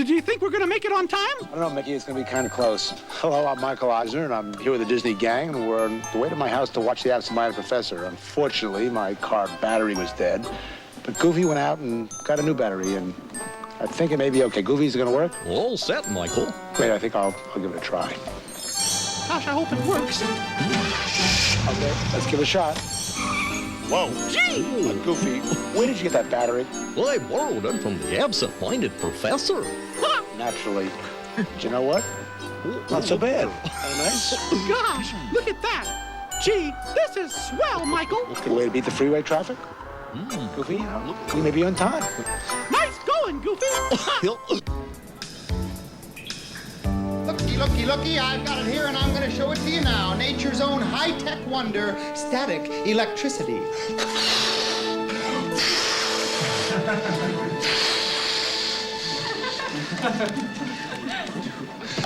do you think we're going to make it on time? I don't know, Mickey. It's going to be kind of close. Hello, I'm Michael Eisner, and I'm here with the Disney gang, and we're on the way to my house to watch The Absent-Minded Professor. Unfortunately, my car battery was dead, but Goofy went out and got a new battery, and I think it may be okay. Goofy's going to work? All set, Michael. Great, I think I'll give it a try. Gosh, I hope it works. Okay, let's give it a shot. Whoa. Gee! Goofy, where did you get that battery? Well, I borrowed it from the absent-minded professor. Naturally. Do you know what? Not so bad. Nice. Gosh, look at that. Gee, this is swell, Michael. Good way to beat the freeway traffic. Goofy, we may be on time. Nice going, Goofy. Looky, looky, I've got it here and I'm going to show it to you now. Nature's own high-tech wonder, static electricity.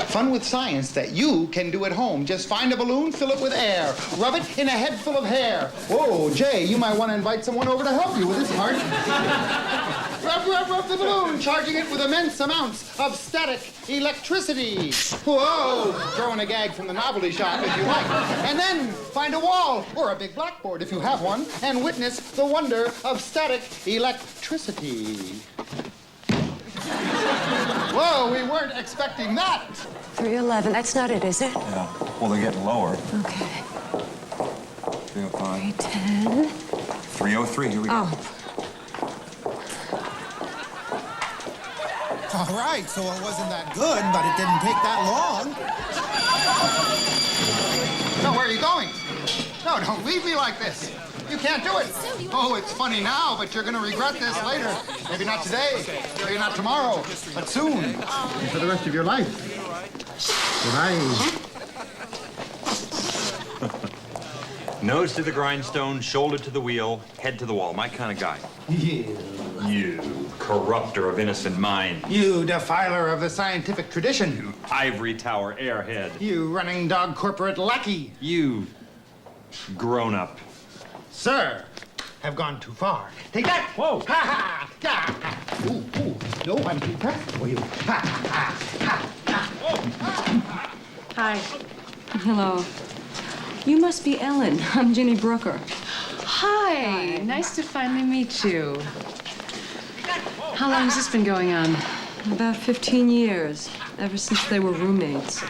Fun with science that you can do at home. Just find a balloon, fill it with air, rub it in a head full of hair. Whoa, Jay, you might want to invite someone over to help you with this part. Rub the balloon, charging it with immense amounts of static electricity. Whoa, throwing a gag from the novelty shop if you like. And then find a wall or a big blackboard if you have one and witness the wonder of static electricity. Whoa, we weren't expecting that. 311, that's not it, is it? Yeah, well, they're getting lower. Okay. 305. 310. 303, here we go. Oh. All right, so it wasn't that good, but it didn't take that long. So where are you going? No, don't leave me like this. You can't do it. Oh, it's funny now, but you're going to regret this later. Maybe not today, maybe not tomorrow, but soon. And for the rest of your life. Right. Nose to the grindstone, shoulder to the wheel, head to the wall. My kind of guy. You corrupter of innocent minds. You defiler of the scientific tradition. You ivory tower airhead. You running dog corporate lackey. You grown-up. Sir, have gone too far. Take that! Whoa! Ha ha! Ha! Ooh, ooh. No, I'm too fast for you. Ha ha ha ha! Hi. Hello. You must be Ellen. I'm Ginny Brooker. Hi. Nice to finally meet you. How long has this been going on? About 15 years, ever since they were roommates.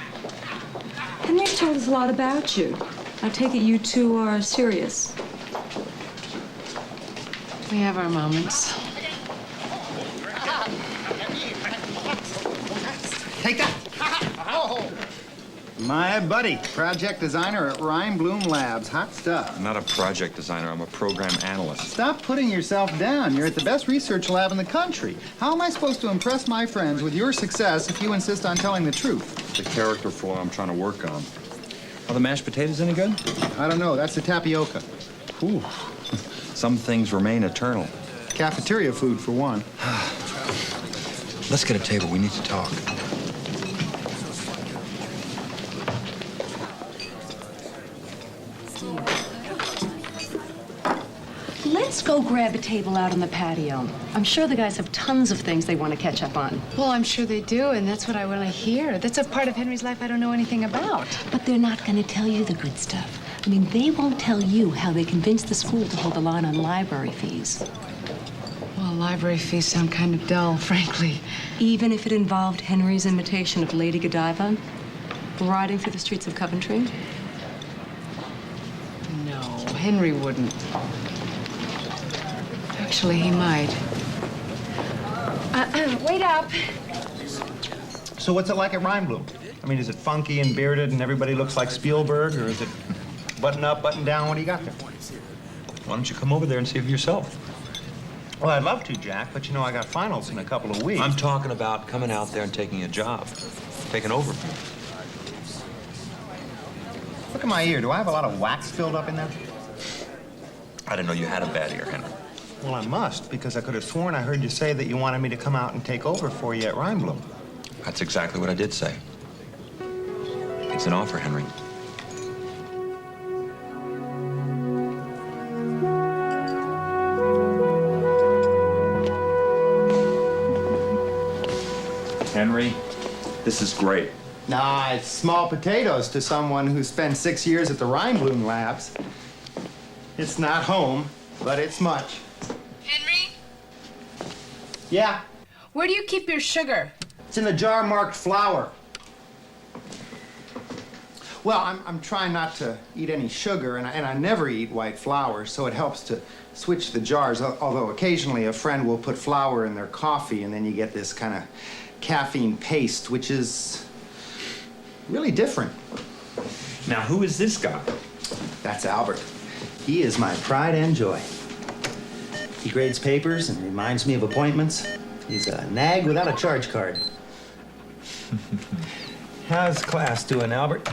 Henry told us a lot about you. I take it you two are serious. We have our moments. Take that! Oh. My buddy, project designer at Rhyme Bloom Labs. Hot stuff. I'm not a project designer. I'm a program analyst. Stop putting yourself down. You're at the best research lab in the country. How am I supposed to impress my friends with your success if you insist on telling the truth? It's a character flaw I'm trying to work on. Are the mashed potatoes any good? I don't know. That's the tapioca. Ooh. Some things remain eternal. Cafeteria food, for one. Let's get a table. We need to talk. Let's go grab a table out on the patio. I'm sure the guys have tons of things they want to catch up on. Well, I'm sure they do, and that's what I want to hear. That's a part of Henry's life I don't know anything about. But they're not going to tell you the good stuff. I mean, they won't tell you how they convinced the school to hold the line on library fees. Well, library fees sound kind of dull, frankly. Even if it involved Henry's imitation of Lady Godiva, riding through the streets of Coventry. No, Henry wouldn't. Actually, he might. Wait up. So what's it like at Rhyme Bloom? I mean, is it funky and bearded and everybody looks like Spielberg, or is it button up, button down? What do you got there? Why don't you come over there and see for yourself? Well, I'd love to, Jack, but you know I got finals in a couple of weeks. I'm talking about coming out there and taking a job. Taking over. Look at my ear. Do I have a lot of wax filled up in there? I didn't know you had a bad ear, Henry. Well, I must, because I could have sworn I heard you say that you wanted me to come out and take over for you at Rhyme Bloom. That's exactly what I did say. It's an offer, Henry. Henry, this is great. Nah, it's small potatoes to someone who spent 6 years at the Reinbloom Labs. It's not home, but it's much. Henry, Yeah, where do you keep your sugar? it's in a jar marked flour. Well, I'm trying not to eat any sugar, and I never eat white flour, so it helps to switch the jars, although occasionally a friend will put flour in their coffee, and then you get this kind of caffeine paste, which is really different. Now, who is this guy? That's Albert. He is my pride and joy. He grades papers and reminds me of appointments. He's a nag without a charge card. How's class doing, Albert?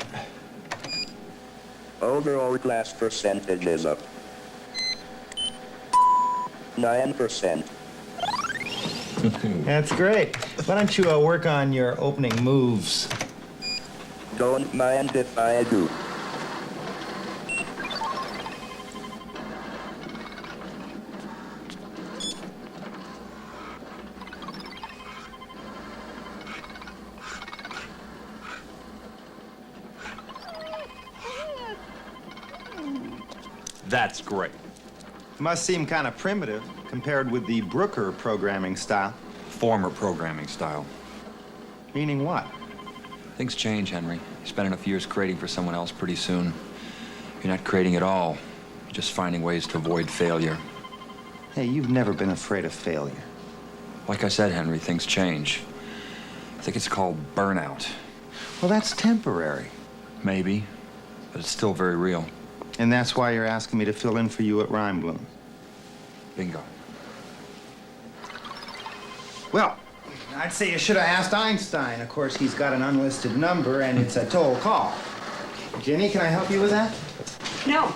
Overall class percentage is up 9%. That's great. Why don't you work on your opening moves? Don't mind if I do. That's great. Must seem kind of primitive compared with the Brooker programming style. Former programming style. Meaning what? Things change, Henry. You spend enough years creating for someone else, pretty soon you're not creating at all. You're just finding ways to avoid failure. Hey, you've never been afraid of failure. Like I said, Henry, things change. I think it's called burnout. Well, that's temporary. Maybe, but it's still very real. And that's why you're asking me to fill in for you at Reinbloom. Bingo. Well, I'd say you should have asked Einstein. Of course, he's got an unlisted number, and it's a toll call. Jenny, can I help you with that? No.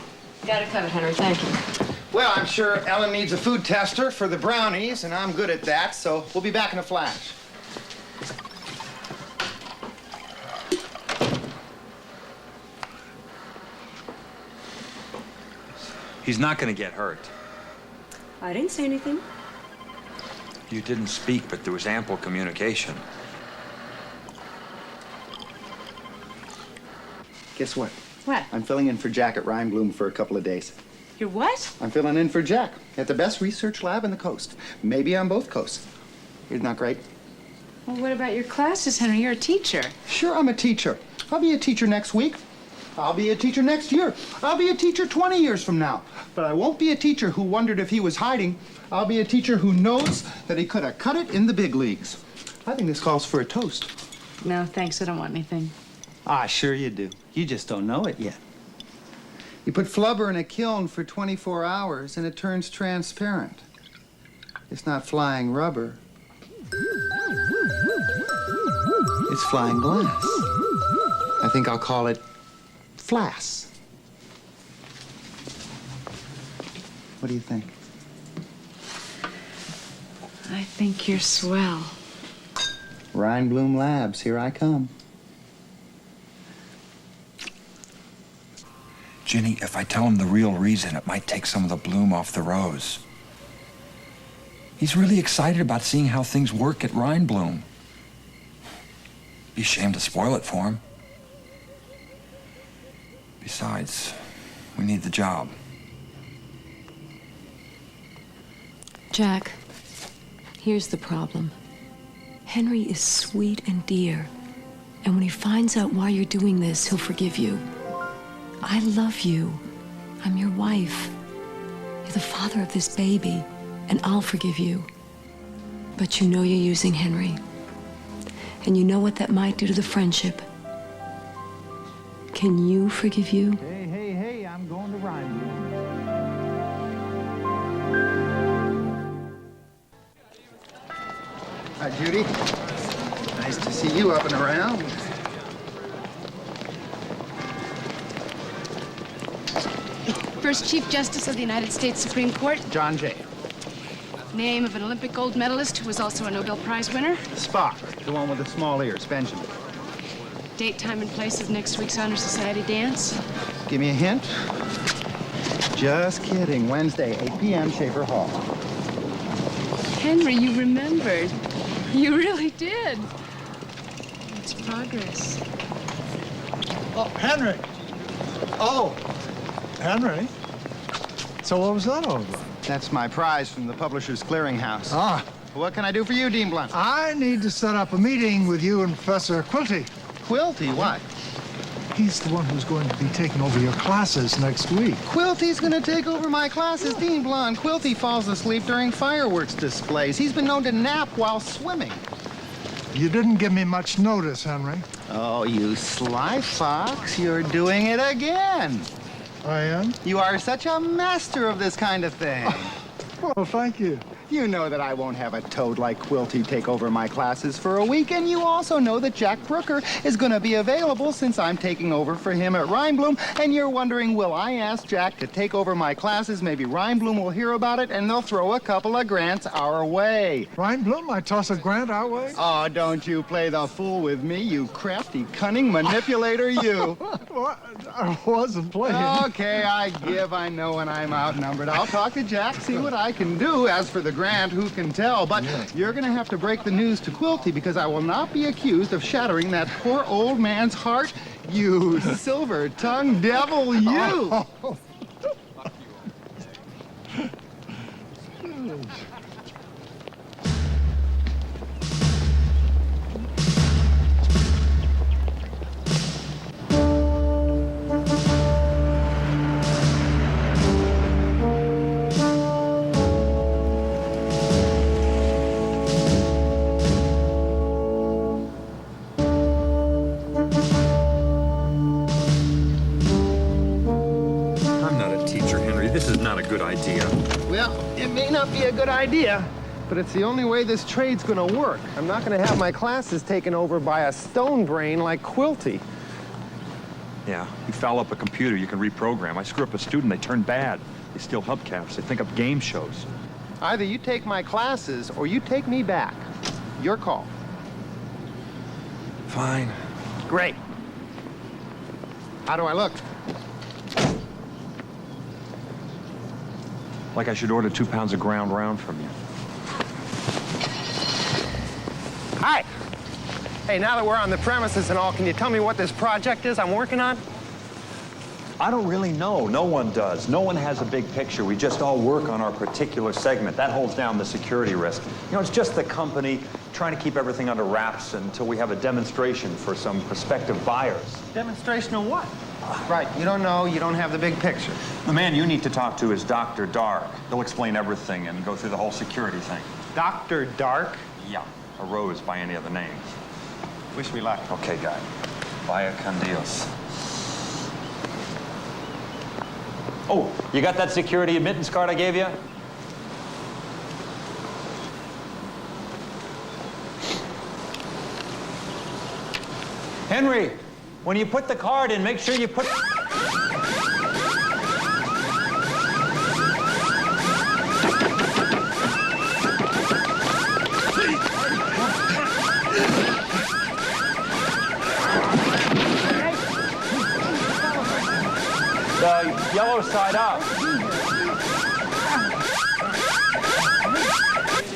Got it covered, Henry. Thank you. Well, I'm sure Ellen needs a food tester for the brownies, and I'm good at that, so we'll be back in a flash. He's not going to get hurt. I didn't say anything. You didn't speak, but there was ample communication. Guess what? What? I'm filling in for Jack at Reinbloom for a couple of days. You're what? I'm filling in for Jack at the best research lab in the coast. Maybe on both coasts. Isn't that great? Well, what about your classes, Henry? You're a teacher. Sure, I'm a teacher. I'll be a teacher next week. I'll be a teacher next year. I'll be a teacher 20 years from now. But I won't be a teacher who wondered if he was hiding. I'll be a teacher who knows that he could have cut it in the big leagues. I think this calls for a toast. No, thanks. I don't want anything. Ah, sure you do. You just don't know it yet. You put flubber in a kiln for 24 hours and it turns transparent. It's not flying rubber. It's flying glass. I think I'll call it Flass. What do you think? I think you're swell. Reinbloom Labs, here I come. Ginny, if I tell him the real reason, it might take some of the bloom off the rose. He's really excited about seeing how things work at Reinbloom. Be ashamed to spoil it for him. Besides, we need the job. Jack, here's the problem. Henry is sweet and dear, and when he finds out why you're doing this, he'll forgive you. I love you. I'm your wife. You're the father of this baby, and I'll forgive you. But you know you're using Henry, and you know what that might do to the friendship. Can you forgive you? Hey, I'm going to Reinbloom. Hi, Judy. Nice to see you up and around. First Chief Justice of the United States Supreme Court. John Jay. Name of an Olympic gold medalist who was also a Nobel Prize winner. Spock, the one with the small ears, Benjamin. Date, time, and place of next week's Honor Society dance. Give me a hint. Just kidding. Wednesday, 8 p.m., Schaefer Hall. Henry, you remembered. You really did. That's progress. Oh, Henry. Oh, Henry. So what was that all about? That's my prize from the Publishers Clearinghouse. Ah. What can I do for you, Dean Blunt? I need to set up a meeting with you and Professor Quilty. Quilty, what? He's the one who's going to be taking over your classes next week. Quilty's gonna take over my classes, Dean Blunt. Quilty falls asleep during fireworks displays. He's been known to nap while swimming. You didn't give me much notice, Henry. Oh, you sly fox, you're doing it again. I am? You are such a master of this kind of thing. Well, thank you. You know that I won't have a toad like Quilty take over my classes for a week, and you also know that Jack Brooker is going to be available since I'm taking over for him at Rhinebloom, and you're wondering, will I ask Jack to take over my classes? Maybe Rhinebloom will hear about it, and they'll throw a couple of grants our way. Rhinebloom, I toss a grant our way? Oh, don't you play the fool with me, you crafty, cunning manipulator, you. What? I wasn't playing. Okay, I give. I know when I'm outnumbered. I'll talk to Jack, see what I can do. As for the grant, who can tell? But you're going to have to break the news to Quilty because I will not be accused of shattering that poor old man's heart. You silver-tongued devil, you! Well, it may not be a good idea, but it's the only way this trade's gonna work. I'm not gonna have my classes taken over by a stone brain like Quilty. Yeah, you foul up a computer, you can reprogram. I screw up a student, they turn bad. They steal hubcaps, they think up game shows. Either you take my classes or you take me back. Your call. Fine. Great. How do I look? Like I should order 2 pounds of ground round from you. Hi. Hey, now that we're on the premises and all, can you tell me what this project is I'm working on? I don't really know. No one does. No one has a big picture. We just all work on our particular segment. That holds down the security risk. You know, it's just the company trying to keep everything under wraps until we have a demonstration for some prospective buyers. Demonstration of what? Right, you don't know, you don't have the big picture. The man you need to talk to is Dr. Dark. He'll explain everything and go through the whole security thing. Dr. Dark? Yeah, a rose by any other name. Wish me luck. Okay, guy. Vaya con Dios. Oh, you got that security admittance card I gave you? Henry, when you put the card in, make sure you put... the yellow side up.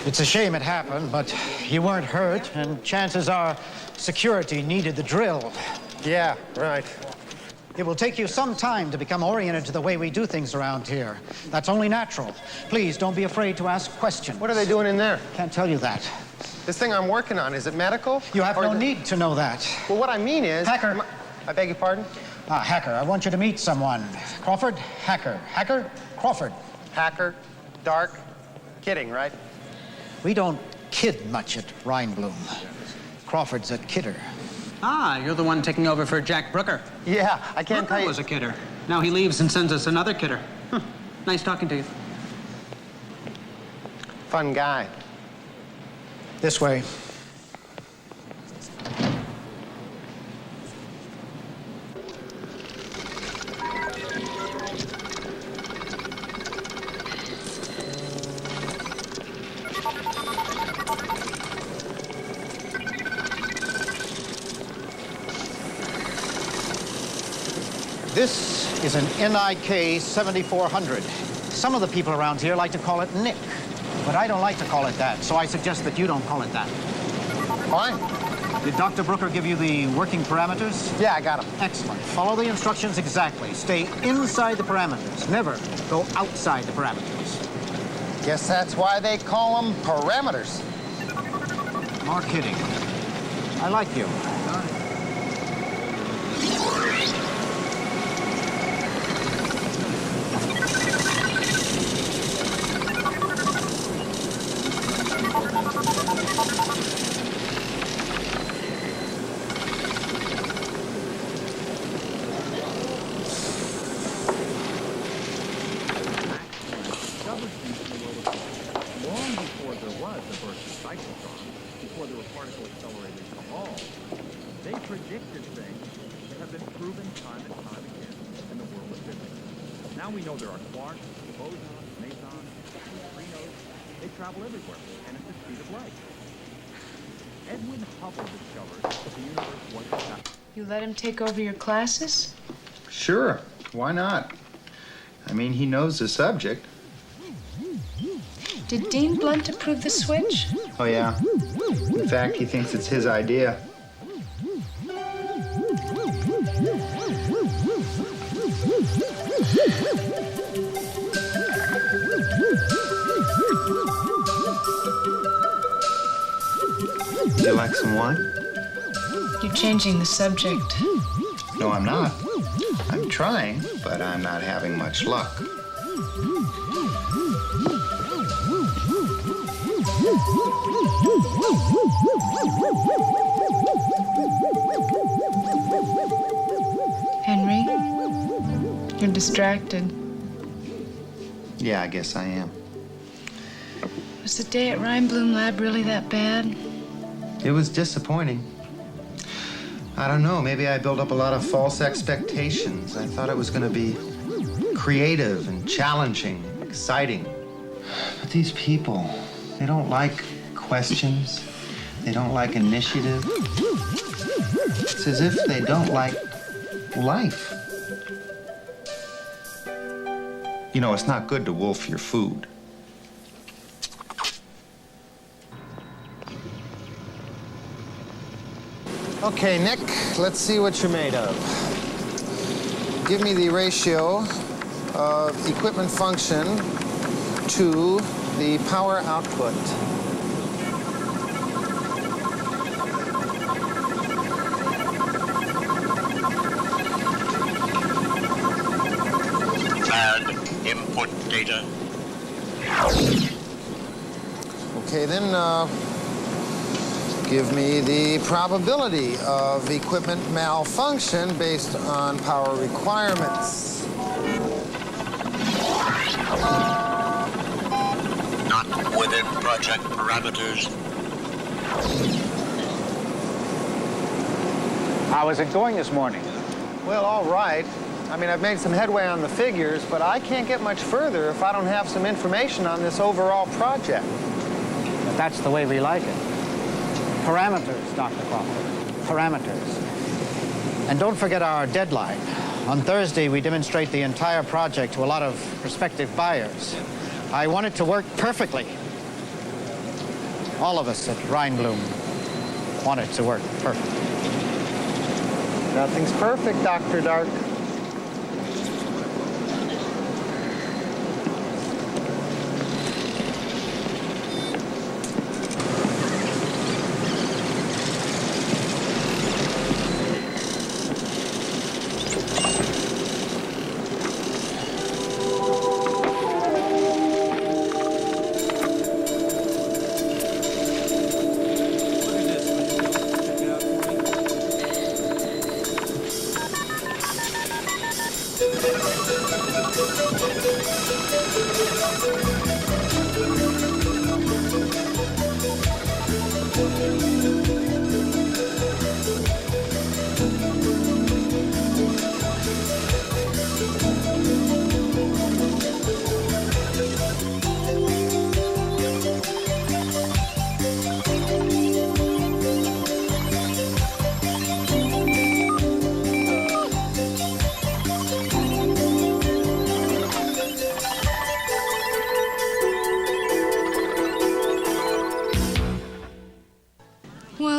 It's a shame it happened, but you weren't hurt, and chances are security needed the drill. Yeah, right. It will take you some time to become oriented to the way we do things around here. That's only natural. Please, don't be afraid to ask questions. What are they doing in there? Can't tell you that. This thing I'm working on, is it medical? You have no need to know that. Well, what I mean is... Hacker. I beg your pardon? Hacker, I want you to meet someone. Crawford, Hacker. Hacker, Crawford. Hacker, Dark, kidding, right? We don't kid much at Rhinebloom. Crawford's a kidder. Ah, you're the one taking over for Jack Brooker. Yeah, I can't tell you... was a kidder. Now he leaves and sends us another kidder. Nice talking to you. Fun guy. This way. This is an NIK 7400. Some of the people around here like to call it Nick, but I don't like to call it that, so I suggest that you don't call it that. Fine. Did Dr. Brooker give you the working parameters? Yeah, I got them. Excellent. Follow the instructions exactly. Stay inside the parameters. Never go outside the parameters. Guess that's why they call them parameters. More kidding. I like you. Now we know there are quarks, bosons, mesons, neutrinos. They travel everywhere, and at the speed of light. Edwin Hubble discovered that the universe wasn't. You let him take over your classes? Sure. Why not? I mean, he knows the subject. Did Dean Blunt approve the switch? Oh, yeah. In fact, he thinks it's his idea. Would you like some wine? You're changing the subject. No, I'm not. I'm trying, but I'm not having much luck. Henry, you're distracted. Yeah, I guess I am. Was the day at Reinbloom Lab really that bad? It was disappointing. I don't know, maybe I built up a lot of false expectations. I thought it was going to be creative and challenging, exciting. But these people, they don't like questions. They don't like initiative. It's as if they don't like life. You know, it's not good to wolf your food. Okay, Nick, let's see what you're made of. Give me the ratio of equipment function to the power output. Add input data. Okay, then give me the probability of equipment malfunction based on power requirements. Not within project parameters. How is it going this morning? Well, all right. I mean, I've made some headway on the figures, but I can't get much further if I don't have some information on this overall project. But that's the way we like it. Parameters, Dr. Crawford. Parameters. And don't forget our deadline. On Thursday, we demonstrate the entire project to a lot of prospective buyers. I want it to work perfectly. All of us at Reinbloom want it to work perfectly. Nothing's perfect, Dr. Dark.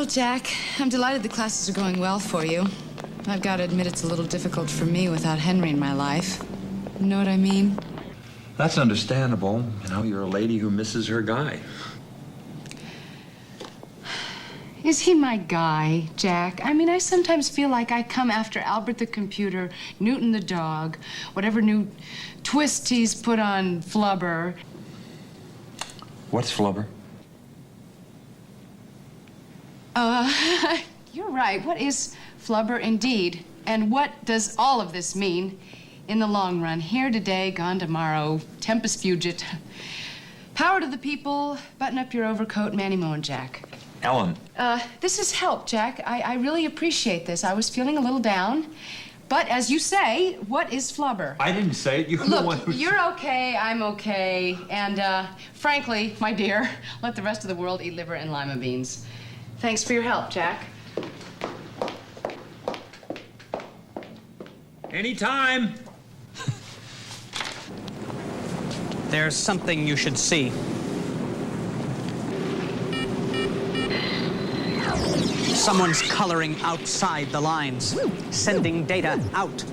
Jack, I'm delighted the classes are going well for you. I've got to admit it's a little difficult for me without Henry in my life. You know what I mean? That's understandable. You know, you're a lady who misses her guy. Is he my guy, Jack? I mean, I sometimes feel like I come after Albert the computer, Newton the dog, whatever new twist he's put on Flubber. What's Flubber? You're right. What is Flubber indeed? And what does all of this mean in the long run? Here today, gone tomorrow, tempus fugit. Power to the people, button up your overcoat, Manny Moe and Jack. Ellen. This has helped, Jack. I really appreciate this. I was feeling a little down. But as you say, what is Flubber? I didn't say it. You're Look, the one who... you're okay, I'm okay. And frankly, my dear, let the rest of the world eat liver and lima beans. Thanks for your help, Jack. Anytime. There's something you should see. Someone's coloring outside the lines, sending data out.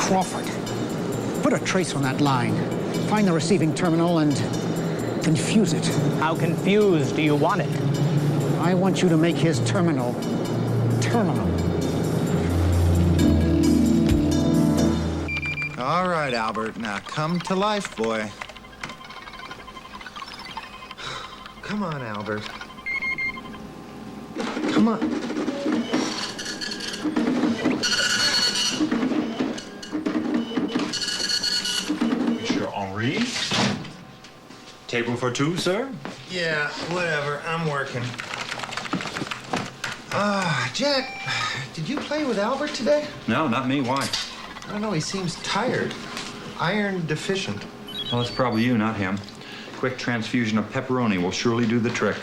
Crawford, put a trace on that line. Find the receiving terminal and confuse it. How confused do you want it? I want you to make his terminal terminal. All right, Albert. Now come to life, boy. Come on, Albert. Come on. Henri? Table for two, sir? Yeah, whatever. I'm working. Jack, did you play with Albert today? No, not me. Why? I don't know. He seems tired. Iron deficient. Well, it's probably you, not him. Quick transfusion of pepperoni will surely do the trick.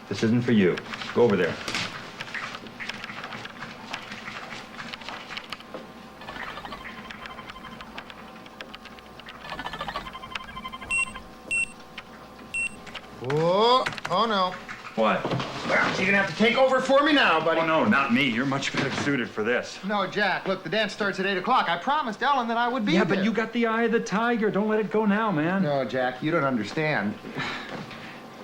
This isn't for you. Go over there. Oh no. What? Well, you're gonna have to take over for me now, buddy. Oh, no, not me. You're much better suited for this. No, Jack, look, the dance starts at 8 o'clock. I promised Ellen that I would be Yeah, there. but you got the eye of the tiger. Don't let it go now, man. No, Jack, you don't understand.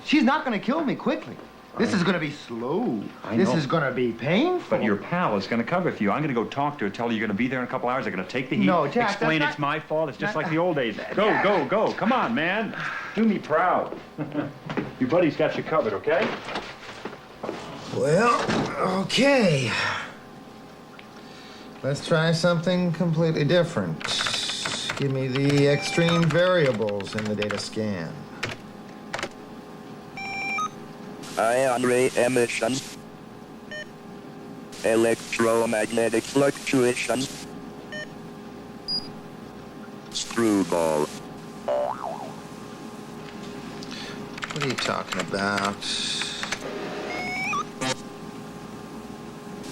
She's not gonna kill me quickly. This is gonna be slow. I This know. is gonna be painful. But your pal is going to cover for you. I'm going to go talk to her, tell her you're going to be there in a couple hours. They're going to take the heat. No, Jack, explain that's it's my fault. It's just that- like the old days. Go, go, go. Come on, man. Do me proud. Your buddy's got you covered, okay? Well, okay. Let's try something completely different. Give me the extreme variables in the data scan. Ion ray emissions, electromagnetic fluctuations, screwball. What are you talking about?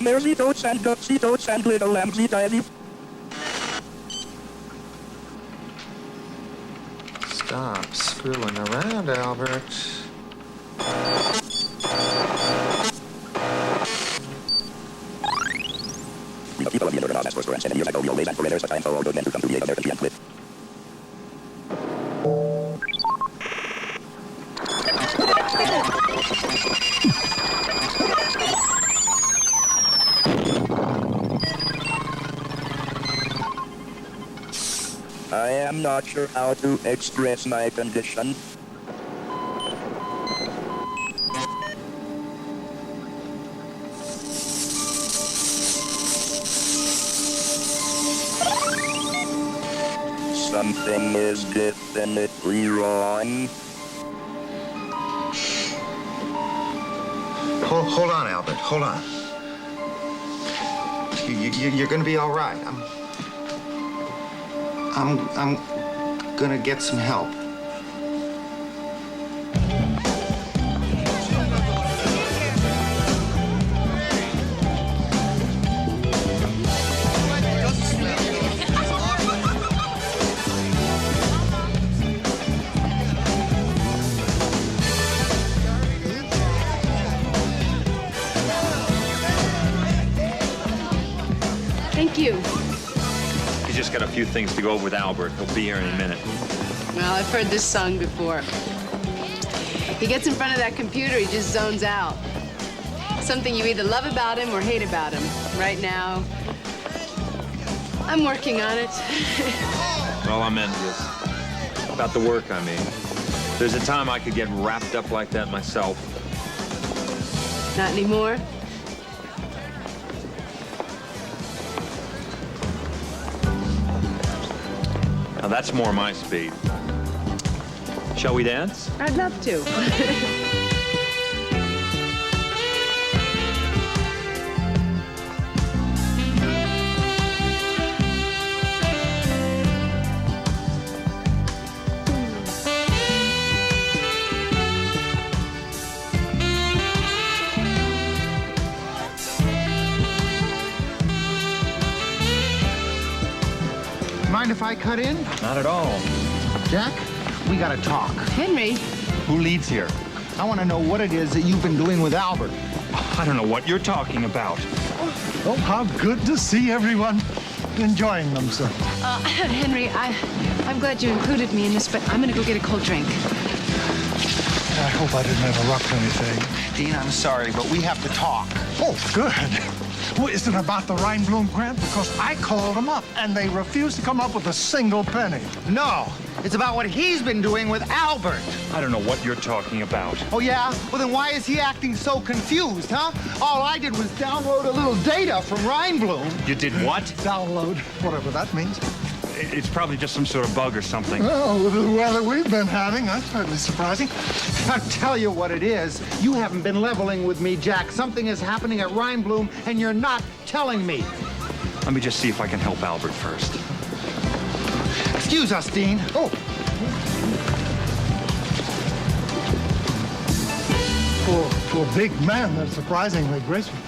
Mercy-totes and gutsy-totes and little lambsy-divey. Stop screwing around, Albert. People of the universe for and 7 years ago, we always and forever such time for all good men to come to the aid of their country and quit. I am not sure how to express my condition. something is definitely wrong. Hold on, Albert. Hold on. You're gonna be all right. I'm gonna get some help. Thank you. He's just got a few things to go over with Albert. He'll be here in a minute. Well, I've heard this song before. He gets in front of that computer, he just zones out. Something you either love about him or hate about him. Right now, I'm working on it. Well, I'm envious. About the work, I mean. There's a time I could get wrapped up like that myself. Not anymore? Now, that's more my speed. Shall we dance? I'd love to. Mind if I cut in? Not at all. Jack, we gotta talk. Henry? Who leads here? I want to know what it is that you've been doing with Albert. I don't know what you're talking about. Oh, how good to see everyone enjoying themselves. Henry, I'm glad you included me in this, but I'm gonna go get a cold drink. I hope I didn't interrupt anything. Dean, I'm sorry, but we have to talk. Oh, good. Well, is it about the Reinblum grant? Because I called them up, and they refused to come up with a single penny. No, it's about what he's been doing with Albert. I don't know what you're talking about. Oh, yeah? Well, then why is he acting so confused, huh? All I did was download a little data from Reinblum. You did what? Download, whatever that means. It's probably just some sort of bug or something. Oh, with the weather we've been having, that's hardly surprising. I'll tell you what it is. You haven't been leveling with me, Jack. Something is happening at Reinblum, and you're not telling me. Let me just see if I can help Albert first. Excuse us, Dean. Oh. For a big man, that's surprisingly graceful.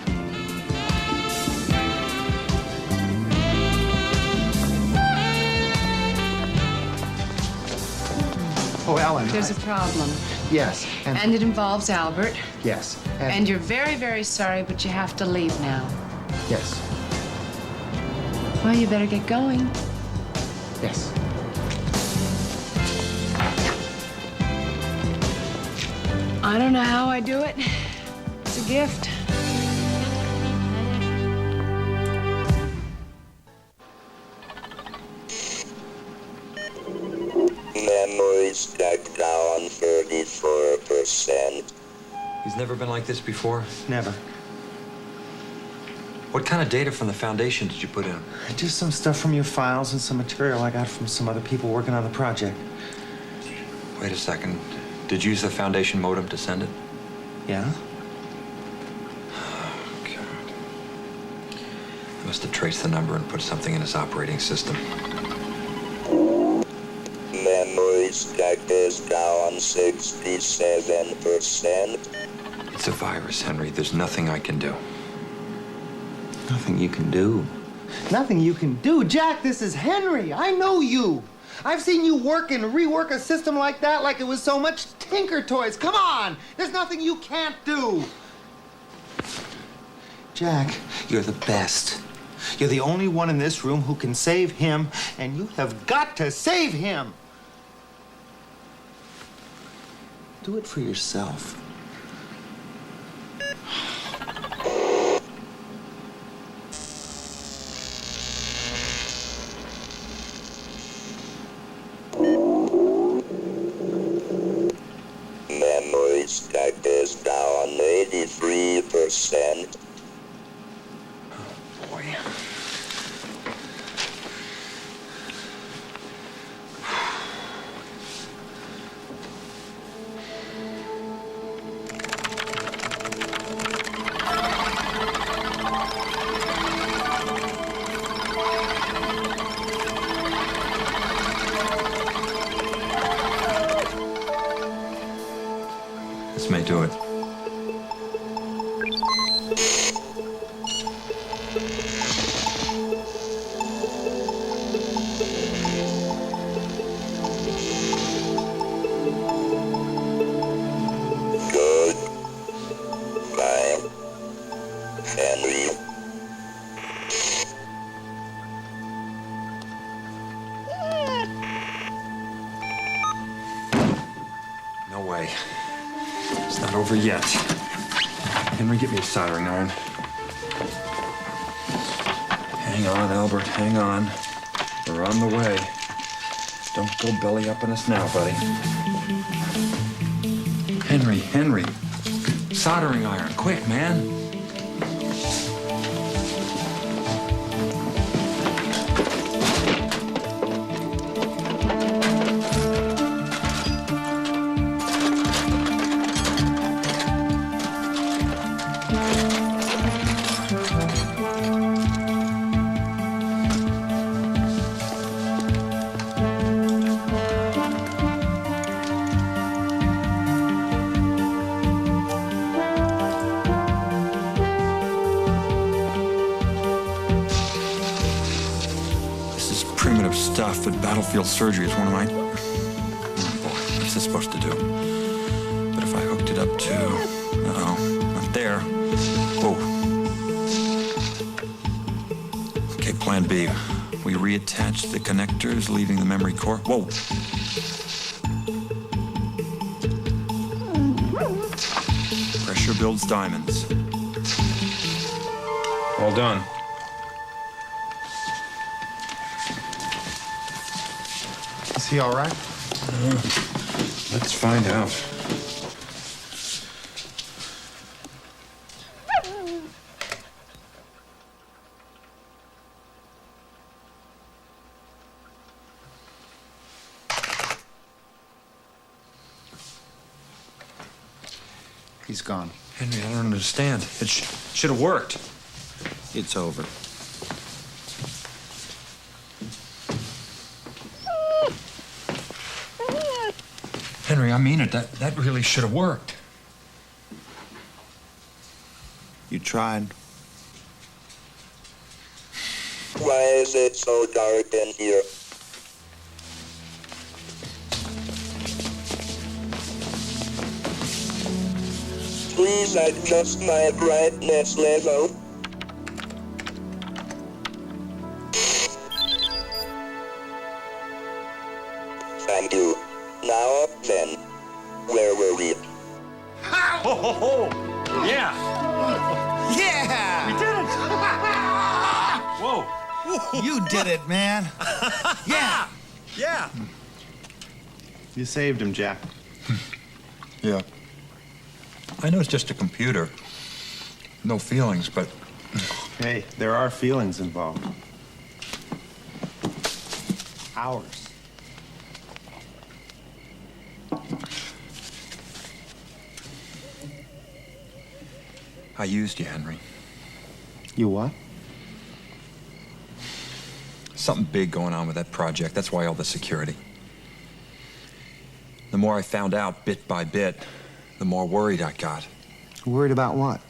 Oh, Ellen. There's a problem. Yes. And it involves Albert. Yes. And you're very, very sorry, but you have to leave now. Yes. Well, you better get going. Yes. I don't know how I do it. It's a gift. Memory stuck down 34%. He's never been like this before? Never. What kind of data from the Foundation did you put in? Just some stuff from your files and some material I got from some other people working on the project. Wait a second. Did you use the Foundation modem to send it? Yeah? Oh, God. I must have traced the number and put something in his operating system. Memory stack is down 67%. It's a virus, Henry. There's nothing I can do. Nothing you can do. Nothing you can do? Jack, this is Henry. I know you. I've seen you work and rework a system like that like it was so much Tinker Toys. Come on! There's nothing you can't do. Jack, you're the best. You're the only one in this room who can save him, and you have got to save him. Do it for yourself. Memory stack is down 83%. Boy. do it. Good. Bye. Henry. No way. It's not over yet. Henry, get me a soldering iron. Hang on, Albert, hang on. We're on the way. Don't go belly up on us now, buddy. Henry. Soldering iron, quick, man. Primitive stuff, but battlefield surgery is one of my... Oh, boy, what's this supposed to do? But if I hooked it up to... Uh-oh, not there. Whoa. Okay, plan B. We reattach the connectors, leaving the memory core. Whoa. Pressure builds diamonds. All done. Is he all right? Let's find out. He's gone. Henry, I don't understand. It should have worked. It's over. Henry, I mean it. That really should have worked. You tried. Why is it so dark in here? Please adjust my brightness level. Thank you. Now then, where were we? Oh! Yeah! Yeah! We did it! Whoa! You did it, man. Yeah! Yeah! You saved him, Jack. Yeah. I know it's just a computer. No feelings, but... Hey, there are feelings involved. Ours. I used you, Henry. You what? Something big going on with that project. That's why all the security. The more I found out bit by bit, the more worried I got. Worried about what?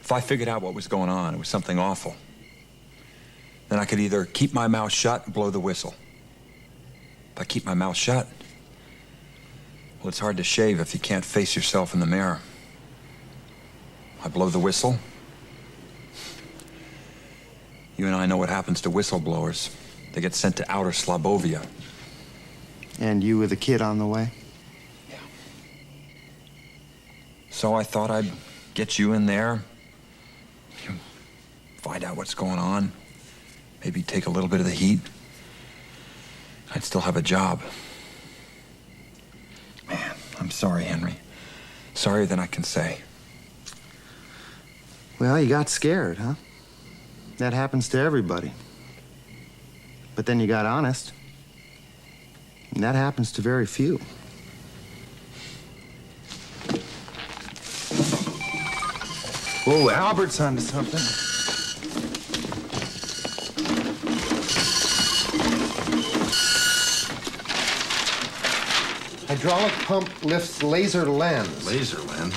If I figured out what was going on, it was something awful, then I could either keep my mouth shut and blow the whistle. If I keep my mouth shut, well, it's hard to shave if you can't face yourself in the mirror. I blow the whistle. You and I know what happens to whistleblowers. They get sent to outer Slobovia. And you with a kid on the way? So I thought I'd get you in there, find out what's going on, maybe take a little bit of the heat. I'd still have a job. Man, I'm sorry, Henry. Sorrier than I can say. Well, you got scared, huh? That happens to everybody. But then you got honest. And that happens to very few. Whoa, Albert's onto something. Hydraulic pump lifts laser lens. Laser lens?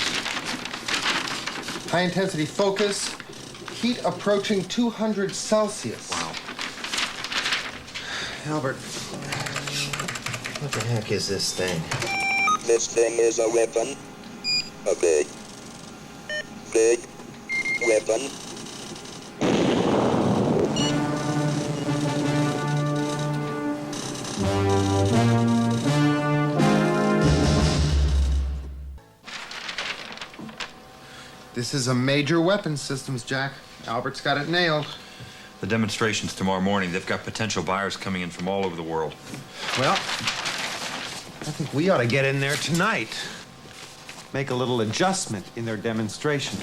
High intensity focus. Heat approaching 200 Celsius. Wow. Albert, what the heck is this thing? This thing is a weapon. A big weapon. This is a major weapons systems, Jack. Albert's got it nailed. The demonstration's tomorrow morning. They've got potential buyers coming in from all over the world. Well, I think we ought to get in there tonight. Make a little adjustment in their demonstration.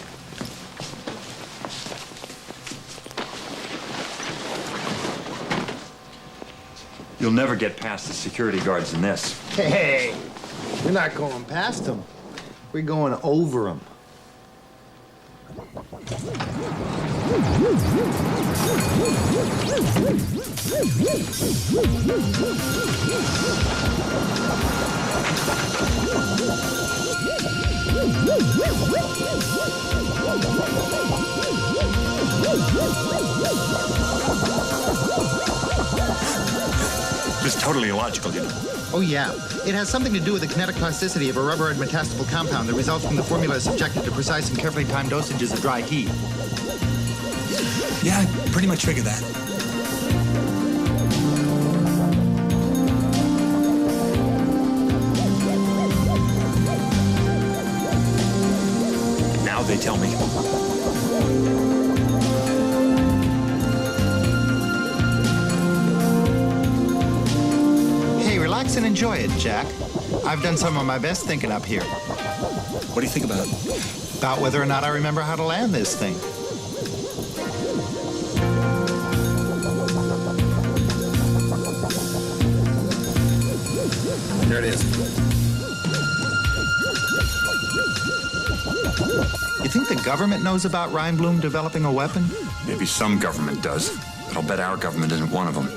You'll never get past the security guards in this. Hey, we're not going past them. We're going over them. This is totally illogical, you know. Oh, yeah. It has something to do with the kinetic plasticity of a rubber and metastable compound that results from the formula subjected to precise and carefully timed dosages of dry heat. Yeah, I pretty much figured that. Now they tell me. Relax and enjoy it, Jack. I've done some of my best thinking up here. What do you think about it? About whether or not I remember how to land this thing. There it is. You think the government knows about Reinblum developing a weapon? Maybe some government does, but I'll bet our government isn't one of them.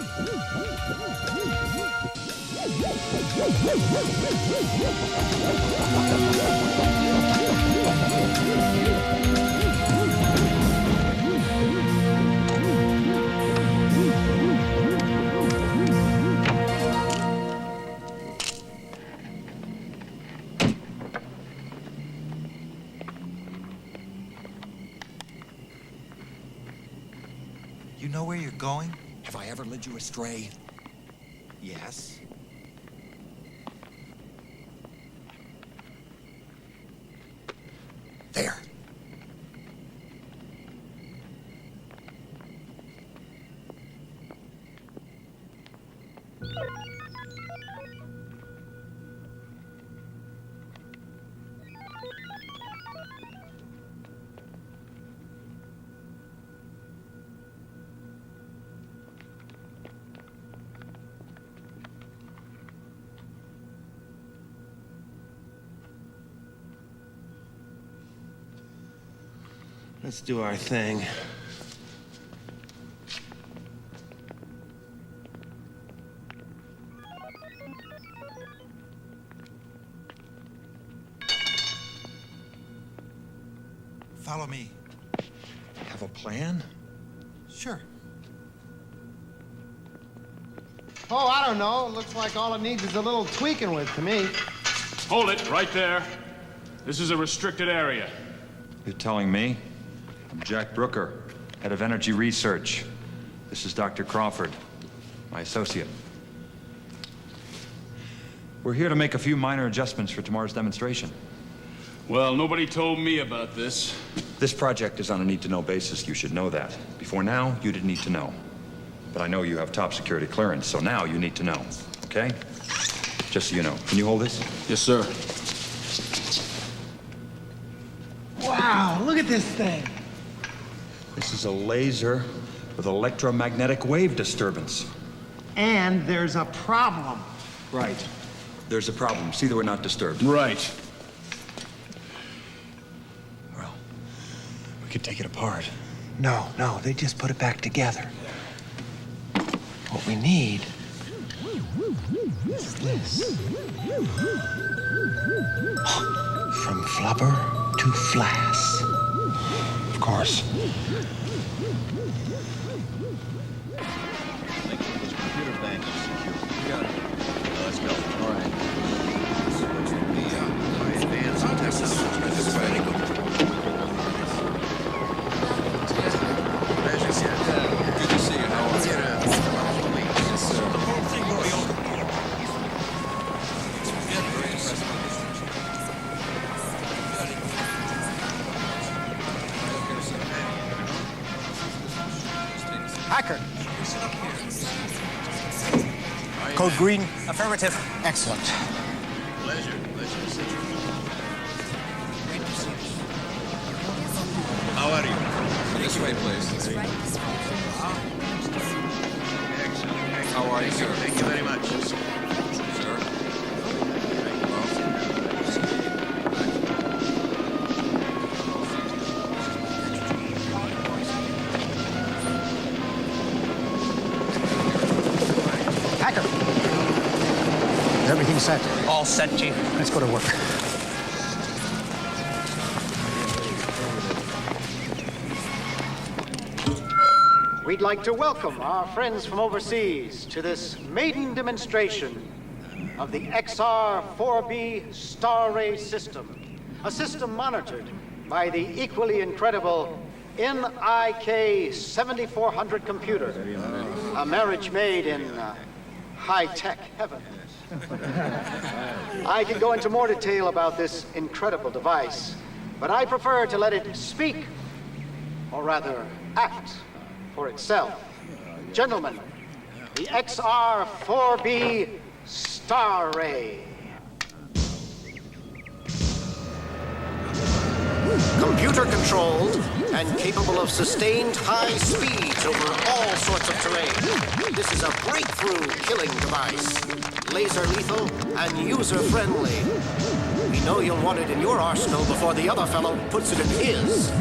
You know where you're going? Have I ever led you astray? Yes. There. Let's do our thing. Follow me. Have a plan? Sure. Oh, I don't know. It looks like all it needs is a little tweaking with to me. Hold it right there. This is a restricted area. You're telling me? I'm Jack Brooker, head of energy research. This is Dr. Crawford, my associate. We're here to make a few minor adjustments for tomorrow's demonstration. Well, nobody told me about this. This project is on a need-to-know basis. You should know that. Before now, you didn't need to know. But I know you have top security clearance, so now you need to know, okay? Just so you know. Can you hold this? Yes, sir. Wow, look at this thing. This is a laser with electromagnetic wave disturbance. And there's a problem. Right. There's a problem. See that we're not disturbed. Right. Well, we could take it apart. No, they just put it back together. What we need What's this? From flubber to flass. Of course. Hacker. Code green? Affirmative. Excellent. Pleasure. How are you? This way, please. Excellent. How are you, sir? Thank you very much. Sir? Hacker. Is everything set? All set, Chief. Let's go to work. We'd like to welcome our friends from overseas to this maiden demonstration of the XR-4B Star Ray system, a system monitored by the equally incredible NIK 7400 computer, a marriage made in high-tech heaven. I could go into more detail about this incredible device, but I prefer to let it speak, or rather act, for itself. Gentlemen, the XR-4B Star Ray. Computer-controlled and capable of sustained high speeds over all sorts of terrain. This is a breakthrough killing device. Laser lethal and user-friendly. We know you'll want it in your arsenal before the other fellow puts it in his.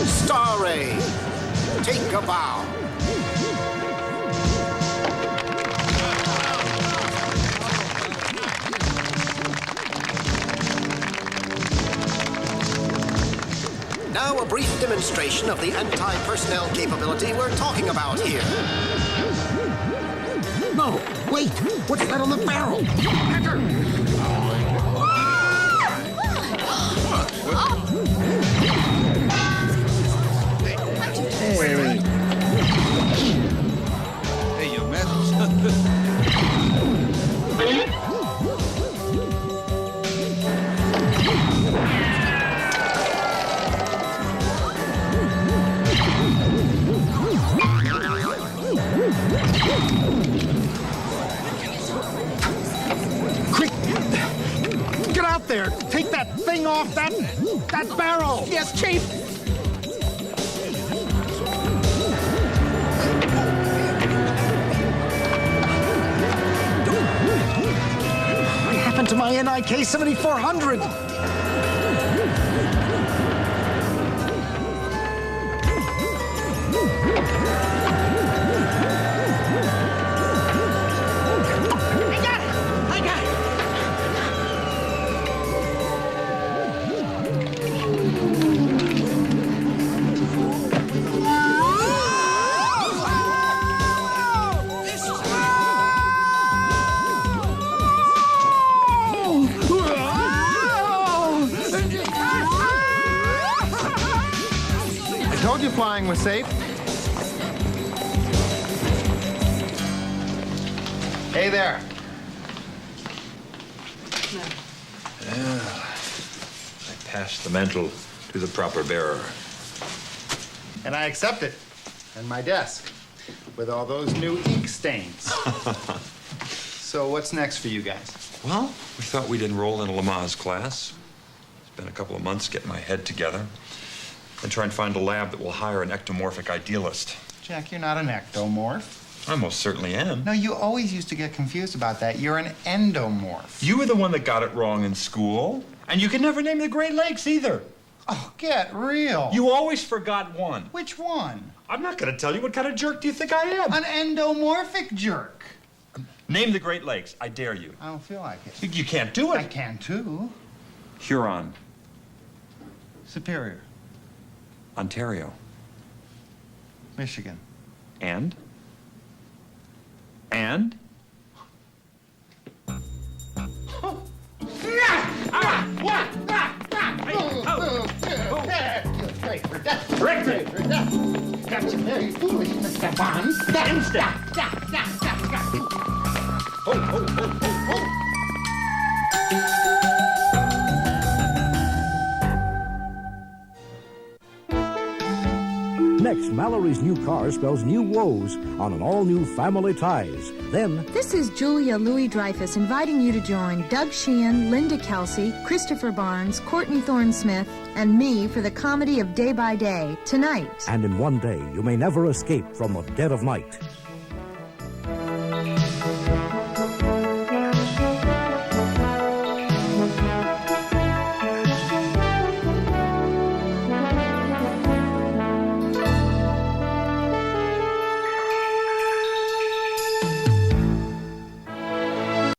Star Ray, take a bow. Now a brief demonstration of the anti-personnel capability we're talking about here. No, wait! What's that on the barrel? Hacker! Hey, you mess. Quick! Get out there! Take that thing off that barrel! Yes, Chief! What happened to my NIK 7400? Told you flying was safe. Hey there. I passed the mantle to the proper bearer. And I accept it. And my desk. With all those new ink stains. So what's next for you guys? Well, we thought we'd enroll in a Lamaze class. It's been a couple of months getting my head together. And try and find a lab that will hire an ectomorphic idealist. Jack, you're not an ectomorph. I most certainly am. No, you always used to get confused about that. You're an endomorph. You were the one that got it wrong in school. And you could never name the Great Lakes either. Oh, get real. You always forgot one. Which one? I'm not going to tell you. What kind of jerk do you think I am? An endomorphic jerk. Name the Great Lakes. I dare you. I don't feel like it. You can't do it. I can too. Huron. Superior. Ontario. Michigan. And? And? Great for death. Great for death. That's very foolish, Mr. Bond. Stand still. Next, Mallory's new car spells new woes on an all-new Family Ties. Then, this is Julia Louis-Dreyfus inviting you to join Doug Sheehan, Linda Kelsey, Christopher Barnes, Courtney Thorne-Smith, and me for the comedy of Day by Day, tonight. and in one day, you may never escape from the dead of night.